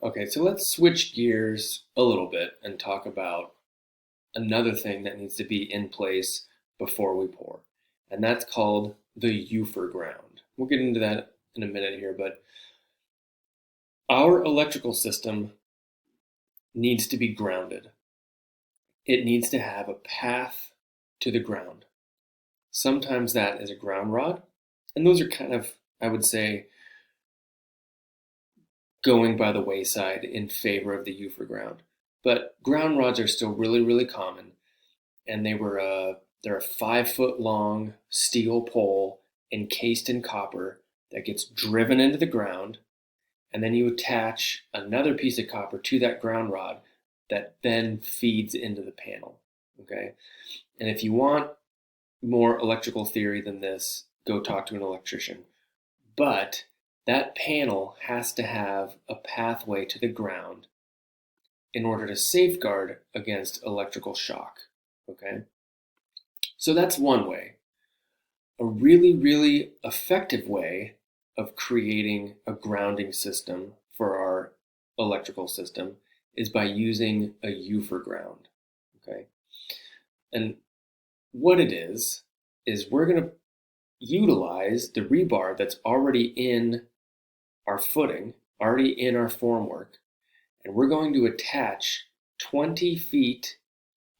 Okay, so let's switch gears a little bit and talk about another thing that needs to be in place before we pour, and that's called the Eufer ground. We'll get into that in a minute here, but our electrical system needs to be grounded. It needs to have a path to the ground. Sometimes that is a ground rod, and those are kind of, I would say, going by the wayside in favor of the Eufer ground. But ground rods are still really, really common, and they're a 5 foot long steel pole encased in copper that gets driven into the ground, and then you attach another piece of copper to that ground rod that then feeds into the panel. Okay, and if you want more electrical theory than this, go talk to an electrician. But that panel has to have a pathway to the ground in order to safeguard against electrical shock. Okay? So that's one way. A really, really effective way of creating a grounding system for our electrical system is by using a Eufer ground. Okay? And what it is we're going to utilize the rebar that's already in our footing, already in our formwork, and we're going to attach 20 feet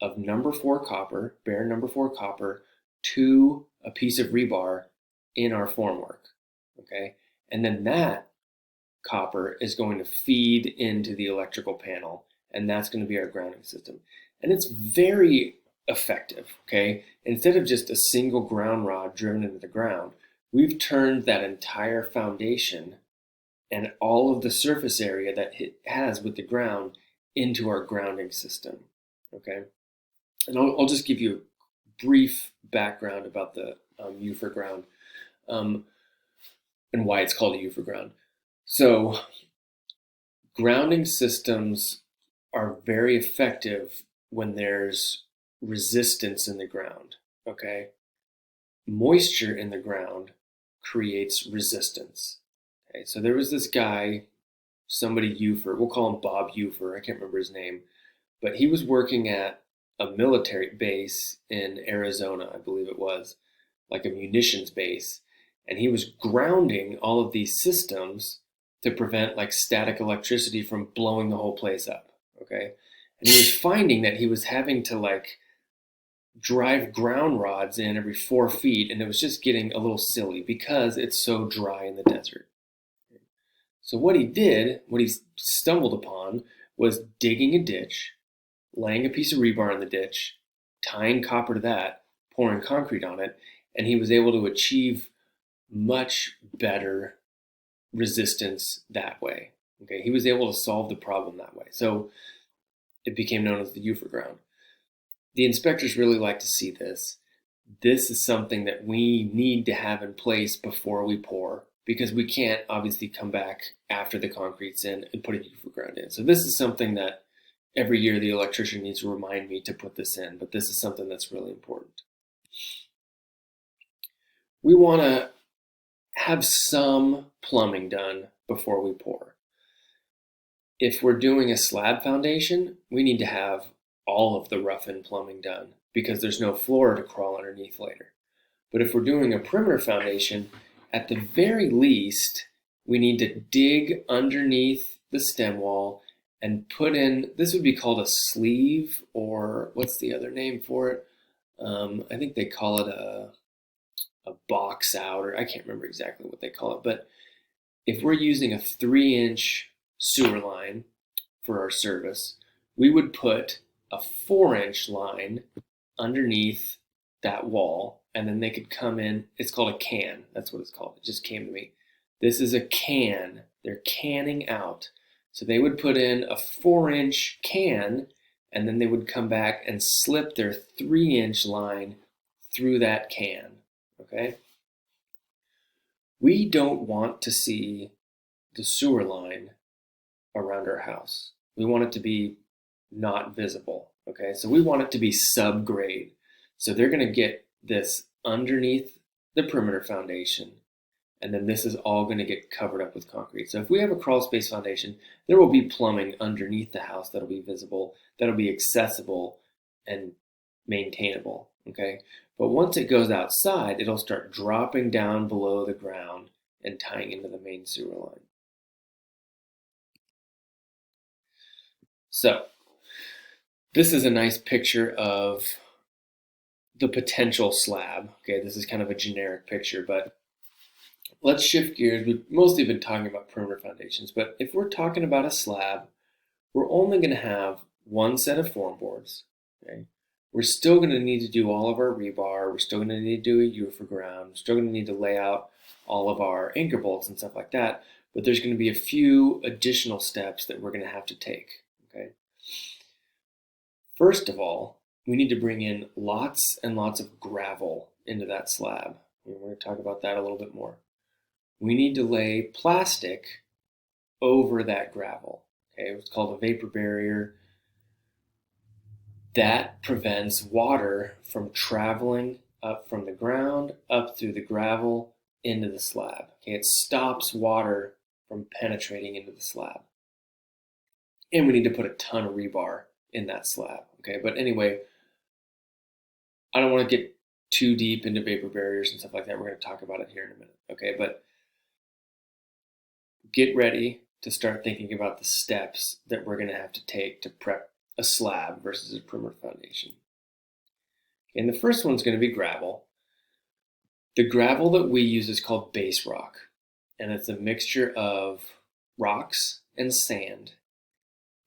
of number 4 copper, bare number 4 copper, to a piece of rebar in our formwork. Okay, and then that copper is going to feed into the electrical panel, and that's going to be our grounding system. And it's very effective. Okay, instead of just a single ground rod driven into the ground, we've turned that entire foundation and all of the surface area that it has with the ground into our grounding system. Okay, and I'll just give you a brief background about the Eufer ground and why it's called a Eufer ground. So grounding systems are very effective when there's resistance in the ground. Okay, moisture in the ground creates resistance. Okay, so there was this guy, somebody Eufer, we'll call him Bob Eufer, I can't remember his name, but he was working at a military base in Arizona, I believe it was, like a munitions base, and he was grounding all of these systems to prevent like static electricity from blowing the whole place up. Okay, and he was finding that he was having to like drive ground rods in every 4 feet, and it was just getting a little silly because it's so dry in the desert. So what he stumbled upon, was digging a ditch, laying a piece of rebar in the ditch, tying copper to that, pouring concrete on it, and he was able to achieve much better resistance that way. Okay, he was able to solve the problem that way. So it became known as the Eufer ground. The inspectors really like to see this. This is something that we need to have in place before we pour, because we can't obviously come back after the concrete's in and put a Eufer ground in. So this is something that every year the electrician needs to remind me to put this in, but this is something that's really important. We want to have some plumbing done before we pour. If we're doing a slab foundation, we need to have all of the rough-in plumbing done because there's no floor to crawl underneath later. But if we're doing a perimeter foundation, at the very least, we need to dig underneath the stem wall and put in, this would be called a sleeve, or what's the other name for it? I think they call it a box out, or I can't remember exactly what they call it. But if we're using a 3-inch sewer line for our service, we would put a 4-inch line underneath that wall, and then they could come in. It's called a can. That's what it's called. It just came to me. This is a can. They're canning out. So they would put in a 4-inch can, and then they would come back and slip their 3-inch line through that can. Okay? We don't want to see the sewer line around our house. We want it to be not visible. Okay? So we want it to be subgrade. So they're going to get this underneath the perimeter foundation, and then this is all going to get covered up with concrete. So if we have a crawl space foundation, there will be plumbing underneath the house that'll be visible, that'll be accessible and maintainable, okay? But once it goes outside, it'll start dropping down below the ground and tying into the main sewer line. So this is a nice picture of the potential slab. Okay, this is kind of a generic picture, but let's shift gears. We've mostly been talking about perimeter foundations, but if we're talking about a slab, we're only going to have one set of form boards. Okay, we're still going to need to do all of our rebar. We're still going to need to do a UFA ground. We're still going to need to lay out all of our anchor bolts and stuff like that. But there's going to be a few additional steps that we're going to have to take. Okay. First of all, we need to bring in lots and lots of gravel into that slab. We're going to talk about that a little bit more. We need to lay plastic over that gravel. Okay, it's called a vapor barrier. That prevents water from traveling up from the ground, up through the gravel, into the slab. Okay, it stops water from penetrating into the slab. And we need to put a ton of rebar in that slab. Okay, but anyway, I don't want to get too deep into vapor barriers and stuff like that. We're going to talk about it here in a minute. Okay, but get ready to start thinking about the steps that we're going to have to take to prep a slab versus a perimeter foundation. And the first one's going to be gravel. The gravel that we use is called base rock, and it's a mixture of rocks and sand.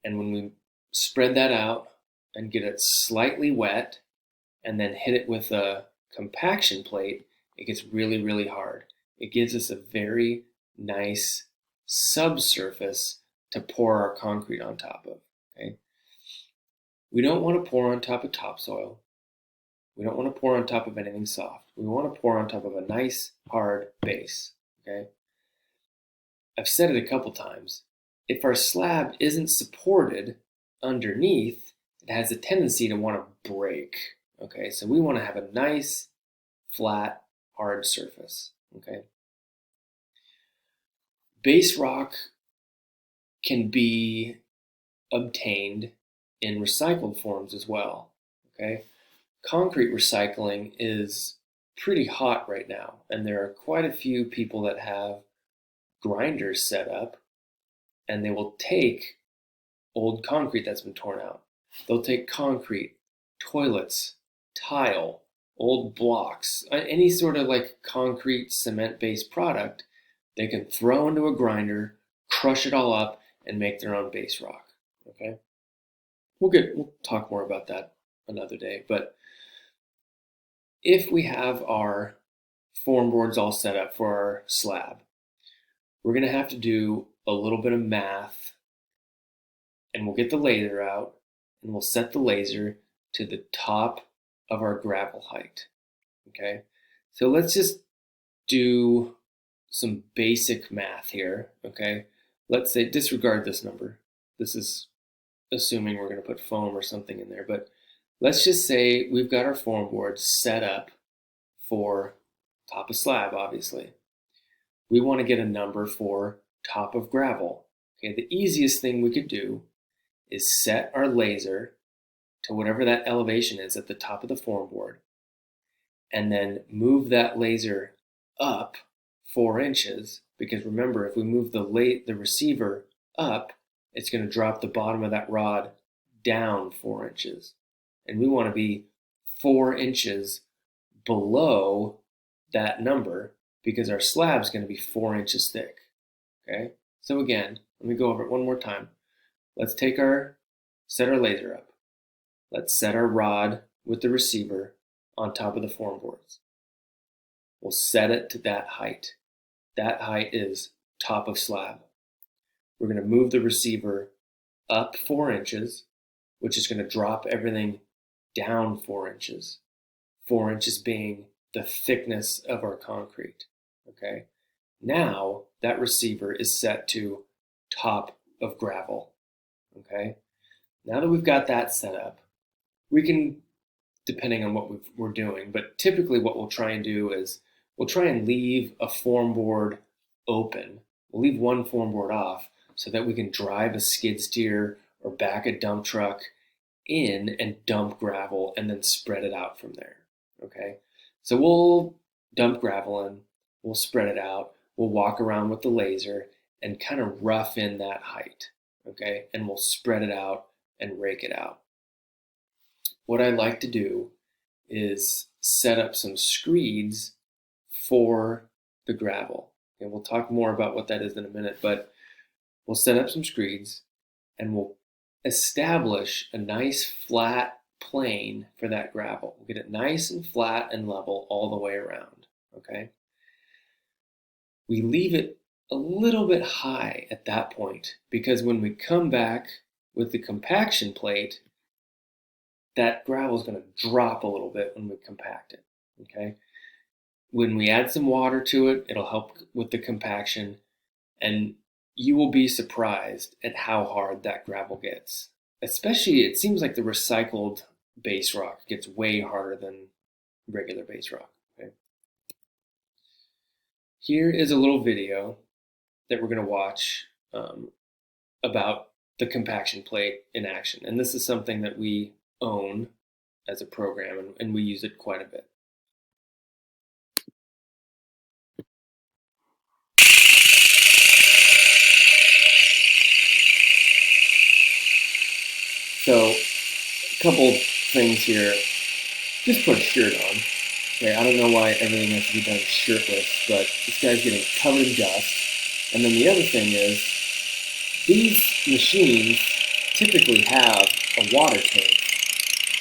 And when we spread that out and get it slightly wet and then hit it with a compaction plate, it gets really, really hard. It gives us a very nice subsurface to pour our concrete on top of. Okay? We don't want to pour on top of topsoil. We don't want to pour on top of anything soft. We want to pour on top of a nice, hard base. Okay? I've said it a couple times. If our slab isn't supported underneath, it has a tendency to want to break. Okay, so we want to have a nice, flat, hard surface. Okay. Base rock can be obtained in recycled forms as well. Okay. Concrete recycling is pretty hot right now, and there are quite a few people that have grinders set up, and they will take old concrete that's been torn out. They'll take concrete, toilets, tile, old blocks, any sort of like concrete cement-based product, they can throw into a grinder, crush it all up, and make their own base rock. Okay, we'll talk more about that another day. But if we have our form boards all set up for our slab, we're going to have to do a little bit of math, and we'll get the laser out and we'll set the laser to the top of our gravel height. Okay, so let's just do some basic math here. Okay, let's say disregard this number. This is assuming we're going to put foam or something in there, but let's just say we've got our form board set up for top of slab, obviously. We want to get a number for top of gravel. Okay, the easiest thing we could do is set our laser to whatever that elevation is at the top of the form board, and then move that laser up 4 inches, because remember, if we move the receiver up, it's going to drop the bottom of that rod down 4 inches. And we want to be 4 inches below that number because our slab is going to be 4 inches thick. Okay, so again, let me go over it one more time. Let's set our laser up. Let's set our rod with the receiver on top of the form boards. We'll set it to that height. That height is top of slab. We're going to move the receiver up 4 inches, which is going to drop everything down 4 inches. 4 inches being the thickness of our concrete. Okay. Now that receiver is set to top of gravel. Okay. Now that we've got that set up, we can, depending on what we're doing, but typically what we'll try and do is we'll try and leave a form board open. We'll leave one form board off so that we can drive a skid steer or back a dump truck in and dump gravel and then spread it out from there. Okay, so we'll dump gravel in, we'll spread it out, we'll walk around with the laser and kind of rough in that height. Okay, and we'll spread it out and rake it out. What I like to do is set up some screeds for the gravel. And we'll talk more about what that is in a minute, but we'll set up some screeds and we'll establish a nice flat plane for that gravel. We'll get it nice and flat and level all the way around, okay? We leave it a little bit high at that point because when we come back with the compaction plate, that gravel is going to drop a little bit when we compact it, okay? When we add some water to it, it'll help with the compaction, and you will be surprised at how hard that gravel gets. Especially, it seems like the recycled base rock gets way harder than regular base rock, okay? Here is a little video that we're going to watch about the compaction plate in action. And this is something that we own as a program, and we use it quite a bit. So, a couple things here. Just put a shirt on. Okay, I don't know why everything has to be done shirtless, but this guy's getting covered in dust. And then the other thing is, these machines typically have a water tank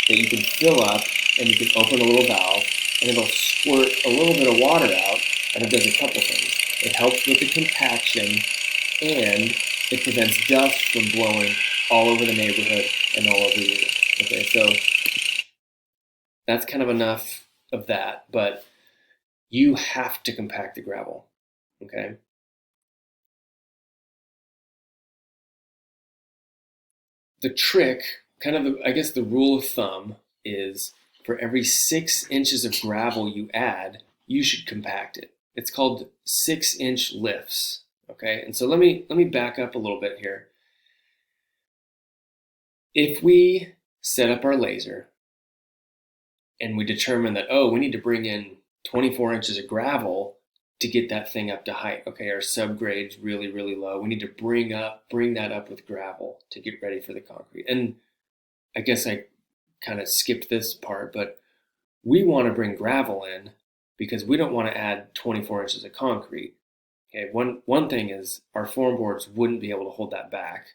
that you can fill up, and you can open a little valve, and it'll squirt a little bit of water out, and it does a couple things. It helps with the compaction, and it prevents dust from blowing all over the neighborhood and all over you. Okay, so that's kind of enough of that, but you have to compact the gravel, okay? The trick, kind of, I guess the rule of thumb is for every 6 inches of gravel you add, you should compact it. It's called 6-inch lifts, okay? And so let me back up a little bit here. If we set up our laser and we determine that, oh, we need to bring in 24 inches of gravel to get that thing up to height. Okay, our subgrade's really, really low. We need to bring that up with gravel to get ready for the concrete. And I guess I kind of skipped this part, but we want to bring gravel in because we don't want to add 24 inches of concrete. Okay, one thing is our form boards wouldn't be able to hold that back.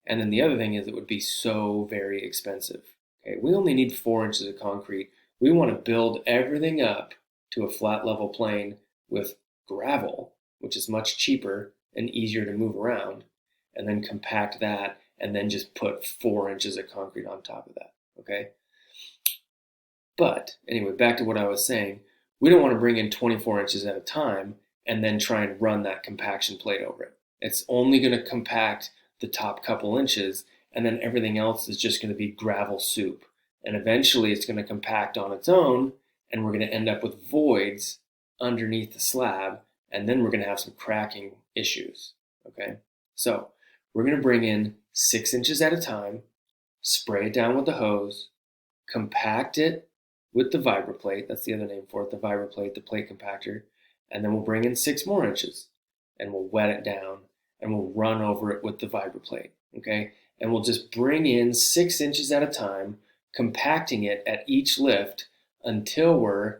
And then the other thing is it would be so very expensive. Okay, we only need 4 inches of concrete. We want to build everything up to a flat level plane with gravel, which is much cheaper and easier to move around, and then compact that and then just put 4 inches of concrete on top of that, okay? But anyway, back to what I was saying, we don't want to bring in 24 inches at a time and then try and run that compaction plate over it. It's only going to compact the top couple inches, and then everything else is just going to be gravel soup. And eventually it's going to compact on its own, and we're going to end up with voids underneath the slab, and then we're going to have some cracking issues, okay? So we're going to bring in 6 inches at a time, spray it down with the hose, compact it with the vibroplate, that's the other name for it, the vibroplate, the plate compactor, and then we'll bring in 6 more inches, and we'll wet it down, and we'll run over it with the vibroplate, okay? And we'll just bring in 6 inches at a time, compacting it at each lift until we're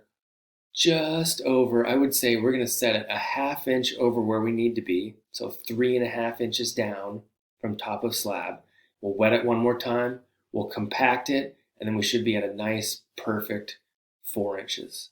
just over, I would say we're going to set it a 1/2 inch over where we need to be, so 3.5 inches down from top of slab. We'll wet it one more time, we'll compact it, and then we should be at a nice, perfect 4 inches.